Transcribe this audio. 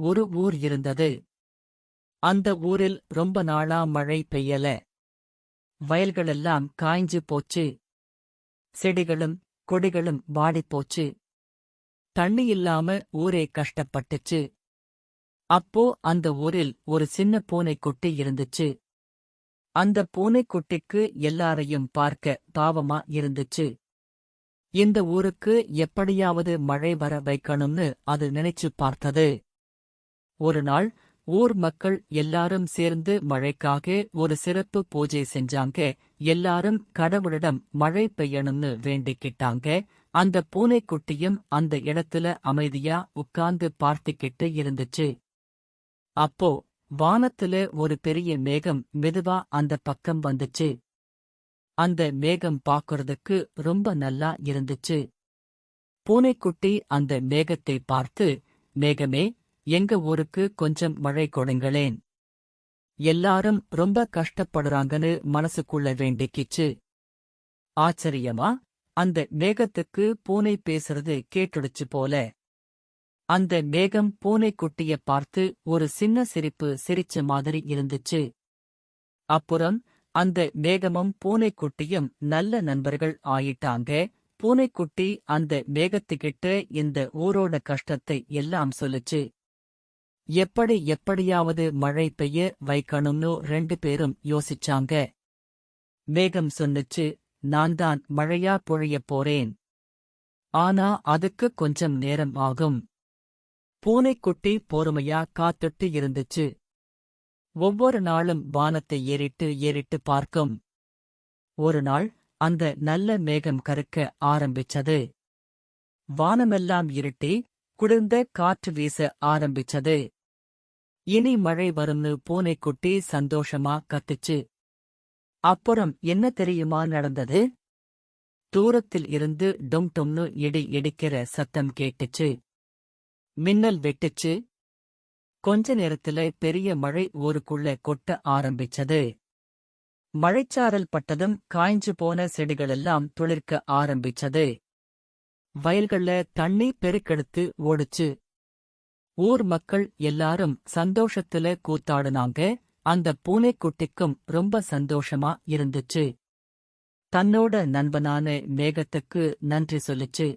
ஒரு ஊர் இருந்தது. அந்த ஊரில் ரொம்ப நாளா மழை பெய்யல. வயல்களெல்லாம் காய்ஞ்சு போச்சு. செடிகளும் கொடிகளும் வாடிப்போச்சு. தண்ணி இல்லாம ஊரே கஷ்டப்பட்டுச்சு. அப்போ அந்த ஊரில் ஒரு சின்ன பூனைக்குட்டி இருந்துச்சு. அந்த பூனைக்குட்டிக்கு எல்லாரையும் பார்க்க பாவமா இருந்துச்சு. இந்த ஊருக்கு எப்படியாவது மழை வர வைக்கணும்னு அது நினைச்சு பார்த்தது. ஒரு நாள் ஊர் மக்கள் எல்லாரும் சேர்ந்து மழைக்காக ஒரு சிறப்பு பூஜை செஞ்சாங்க. எல்லாரும் கடவுளிடம் மழை பெய்யணும்னு வேண்டிக்கிட்டாங்க. அந்த பூனைக்குட்டியும் அந்த இடத்துல அமைதியா உட்கார்ந்து பார்த்துக்கிட்டு இருந்துச்சு. அப்போ வானத்துல ஒரு பெரிய மேகம் மெதுவா அந்த பக்கம் வந்துச்சு. அந்த மேகம் பார்க்கறதுக்கு ரொம்ப நல்லா இருந்துச்சு. பூனைக்குட்டி அந்த மேகத்தை பார்த்து, மேகமே, எங்க ஊருக்கு கொஞ்சம் மழை கொடுங்களேன். எல்லாரும் ரொம்ப கஷ்டப்படுறாங்கன்னு மனசுக்குள்ள வேண்டிக்கிச்சு. ஆச்சரியமா, அந்த மேகத்துக்கு பூனை பேசுறது கேட்டுடுச்சு போல. அந்த மேகம் பூனைக்குட்டிய பார்த்து ஒரு சின்ன சிரிப்பு சிரிச்ச மாதிரி இருந்துச்சு. அப்புறம் அந்த மேகமும் பூனைக்குட்டியும் நல்ல நண்பர்கள் ஆயிட்டாங்க. பூனைக்குட்டி அந்த மேகத்துக்கிட்ட இந்த ஊரோட கஷ்டத்தை எல்லாம் சொல்லுச்சு. எப்படியாவது மழை பெய்ய வைக்கணும்னு 2 பேரும் யோசிச்சாங்க. மேகம் சொன்னுச்சு, நான்தான் மழையா பொழியப் போறேன். ஆனா அதுக்கு கொஞ்சம் நேரம் ஆகும். பூனைக்குட்டி பொறுமையா காத்துட்டு இருந்துச்சு. ஒவ்வொரு நாளும் வானத்தை ஏறிட்டு பார்க்கும். ஒரு நாள் அந்த நல்ல மேகம் கருக்க ஆரம்பிச்சது. வானமெல்லாம் இருட்டி, குளிர்ந்த காற்று வீச ஆரம்பிச்சது. இனி மழை வரும்னு பூனைக்குட்டி சந்தோஷமா கத்துச்சு. அப்புறம் என்ன தெரியுமா நடந்தது? தூரத்தில் இருந்து டொம் டொம்னு இடி இடிக்கிற சத்தம் கேட்டுச்சு. மின்னல் வெட்டுச்சு. கொஞ்ச நேரத்துல பெரிய மழை ஊருக்குள்ள கொட்ட ஆரம்பிச்சது. மழைச்சாரல் பட்டதும் காய்ஞ்சு போன செடிகளெல்லாம் துளிர்க்க ஆரம்பிச்சது. வயல்கள்ல தண்ணி பெருக்கெடுத்து ஓடுச்சு. ஊர் மக்கள் எல்லாரும் சந்தோஷத்துல கூத்தாடுனாங்க. அந்த பூனைக்குட்டிக்கும் ரொம்ப சந்தோஷமா இருந்துச்சு. தன்னோட நண்பனான மேகத்துக்கு நன்றி சொல்லுச்சு.